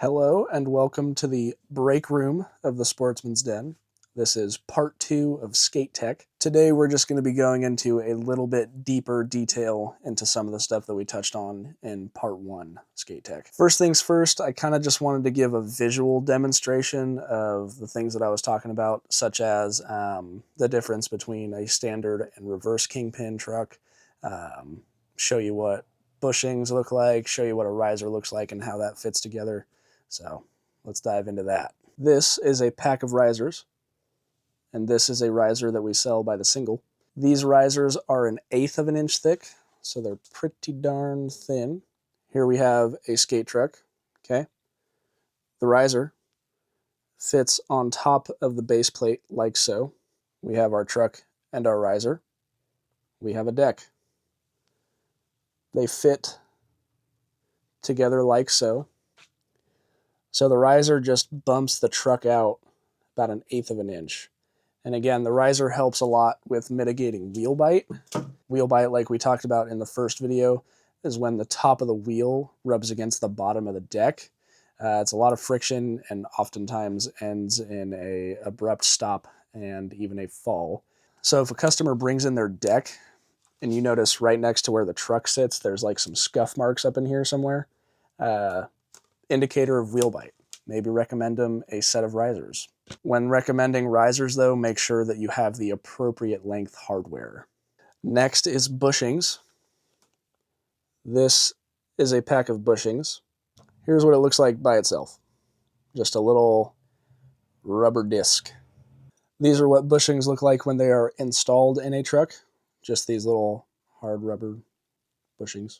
Hello and welcome to the break room of the Sportsman's Den. This is part 2 of Skate Tech. Today we're just going to be going into a little bit deeper detail into some of the stuff that we touched on in part 1 Skate Tech. First things first, I kind of just wanted to give a visual demonstration of the things that I was talking about, such as the difference between a standard and reverse kingpin truck, show you what bushings look like, show you what a riser looks like and how that fits together. So let's dive into that. This is a pack of risers, and this is a riser that we sell by the single. These risers are 1/8 of an inch thick, so they're pretty darn thin. Here we have a skate truck, okay? The riser fits on top of the base plate like so. We have our truck and our riser. We have a deck. They fit together like so. So the riser just bumps the truck out about 1/8 of an inch. And again, the riser helps a lot with mitigating wheel bite. Wheel bite, like we talked about in the first video, is when the top of the wheel rubs against the bottom of the deck. It's a lot of friction and oftentimes ends in an abrupt stop and even a fall. So if a customer brings in their deck and you notice right next to where the truck sits, there's like some scuff marks up in here somewhere, indicator of wheel bite. Maybe recommend them a set of risers. When recommending risers, though, make sure that you have the appropriate length hardware. Next is bushings. This is a pack of bushings. Here's what it looks like by itself. Just a little rubber disc. These are what bushings look like when they are installed in a truck. Just these little hard rubber bushings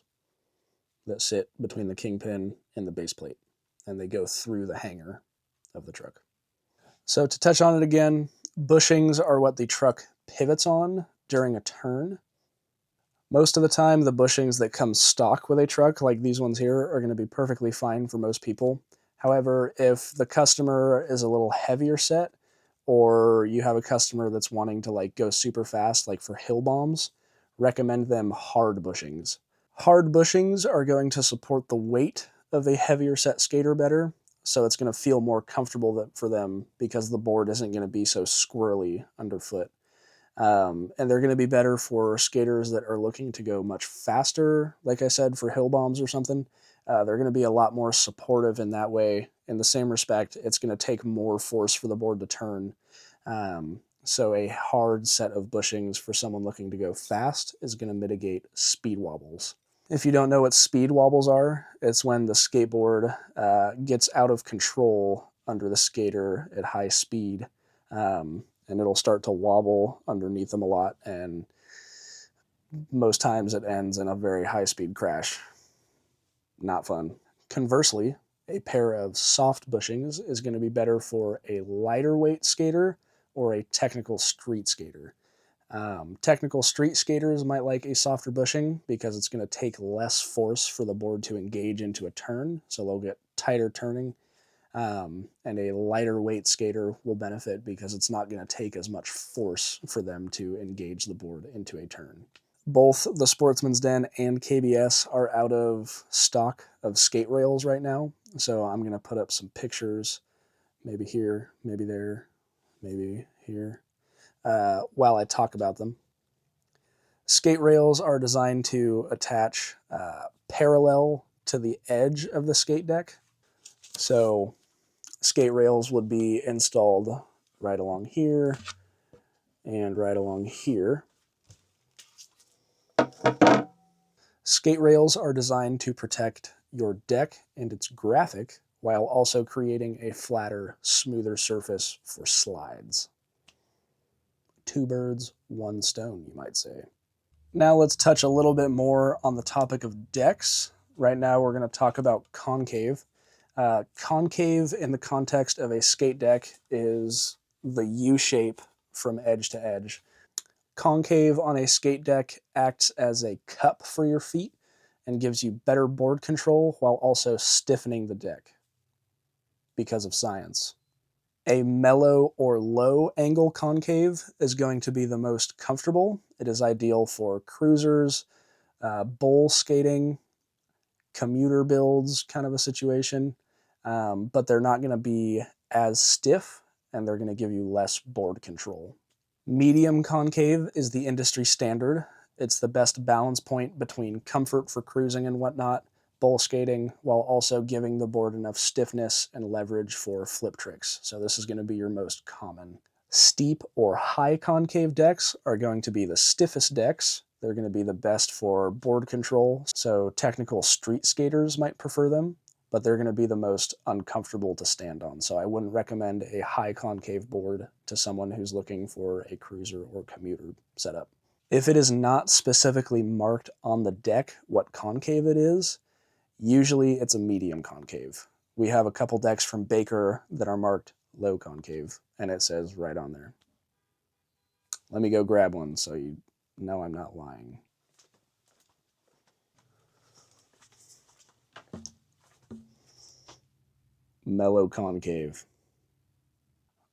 that sit between the kingpin and the base plate, and they go through the hanger of the truck. So to touch on it again, bushings are what the truck pivots on during a turn. Most of the time, the bushings that come stock with a truck, like these ones here, are going to be perfectly fine for most people. However, if the customer is a little heavier set, or you have a customer that's wanting to like go super fast, like for hill bombs, recommend them hard bushings. Hard bushings are going to support the weight of a heavier set skater better, so it's going to feel more comfortable for them because the board isn't going to be so squirrely underfoot. And they're going to be better for skaters that are looking to go much faster, like I said, for hill bombs or something. They're going to be a lot more supportive in that way. In the same respect, it's going to take more force for the board to turn. So a hard set of bushings for someone looking to go fast is going to mitigate speed wobbles. If you don't know what speed wobbles are, it's when the skateboard gets out of control under the skater at high speed, and it'll start to wobble underneath them a lot, and most times it ends in a very high-speed crash. Not fun. Conversely, a pair of soft bushings is going to be better for a lighter weight skater or a technical street skater. Technical street skaters might like a softer bushing because it's going to take less force for the board to engage into a turn, so they'll get tighter turning. And a lighter weight skater will benefit because it's not going to take as much force for them to engage the board into a turn. Both the Sportsman's Den and KBS are out of stock of skate rails right now, so I'm going to put up some pictures, maybe here, maybe there, maybe here, while I talk about them. Skate rails are designed to attach parallel to the edge of the skate deck. So skate rails would be installed right along here and right along here. Skate rails are designed to protect your deck and its graphic while also creating a flatter, smoother surface for slides. Two birds, one stone, you might say. Now let's touch a little bit more on the topic of decks. Right now we're going to talk about concave. Concave in the context of a skate deck is the U shape from edge to edge. Concave on a skate deck acts as a cup for your feet and gives you better board control while also stiffening the deck because of science. A mellow or low angle concave is going to be the most comfortable. It is ideal for cruisers, bowl skating, commuter builds kind of a situation. but they're not going to be as stiff, and they're going to give you less board control. Medium concave is the industry standard. It's the best balance point between comfort for cruising and whatnot, bowl skating, while also giving the board enough stiffness and leverage for flip tricks. So this is going to be your most common. Steep or high concave decks are going to be the stiffest decks. They're going to be the best for board control, so technical street skaters might prefer them, but they're going to be the most uncomfortable to stand on. So I wouldn't recommend a high concave board to someone who's looking for a cruiser or commuter setup. If it is not specifically marked on the deck what concave it is, usually it's a medium concave. We have a couple decks from Baker that are marked low concave, and it says right on there. Let me go grab one so you know I'm not lying. Mellow concave.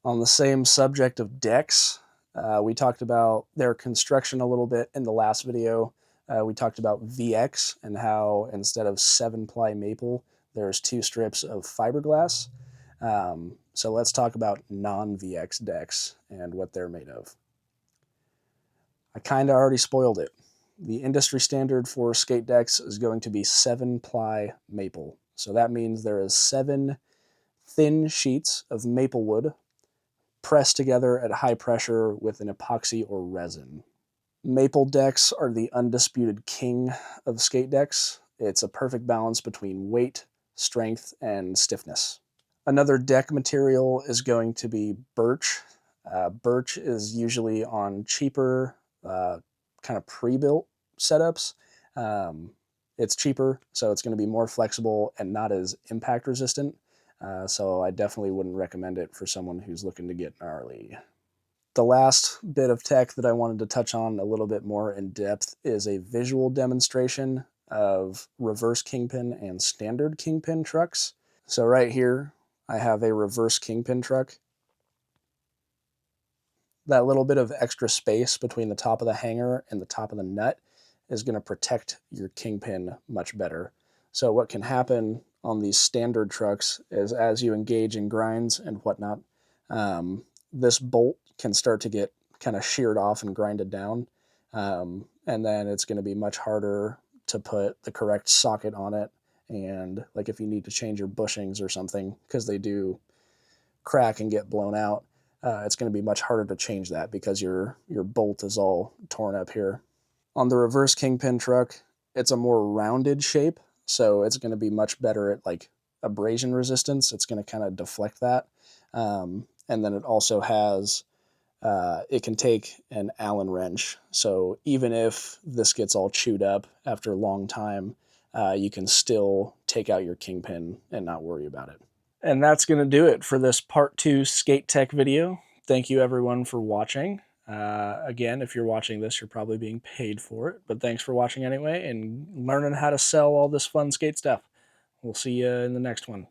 On the same subject of decks, we talked about their construction a little bit in the last video. We talked about VX and how instead of 7-ply maple, there's 2 strips of fiberglass. So let's talk about non-VX decks and what they're made of. I kind of already spoiled it. The industry standard for skate decks is going to be 7-ply maple. So that means there is 7 thin sheets of maple wood pressed together at high pressure with an epoxy or resin. Maple decks are the undisputed king of skate decks. It's a perfect balance between weight, strength, and stiffness. Another deck material is going to be birch. Birch is usually on cheaper, kind of pre-built setups. It's cheaper, so it's going to be more flexible and not as impact resistant. So I definitely wouldn't recommend it for someone who's looking to get gnarly. The last bit of tech that I wanted to touch on a little bit more in depth is a visual demonstration of reverse kingpin and standard kingpin trucks. So right here, I have a reverse kingpin truck. That little bit of extra space between the top of the hanger and the top of the nut is going to protect your kingpin much better. So what can happen on these standard trucks is as you engage in grinds and whatnot, this bolt can start to get kind of sheared off and grinded down. And then it's going to be much harder to put the correct socket on it. And like if you need to change your bushings or something, because they do crack and get blown out, it's going to be much harder to change that because your bolt is all torn up here. On the reverse kingpin truck, it's a more rounded shape, so it's going to be much better at like abrasion resistance. It's going to kind of deflect that. And then it also has, it can take an Allen wrench. So even if this gets all chewed up after a long time, you can still take out your kingpin and not worry about it. And that's going to do it for this part 2 skate tech video. Thank you everyone for watching. Again, if you're watching this, you're probably being paid for it, but thanks for watching anyway and learning how to sell all this fun skate stuff. We'll see you in the next one.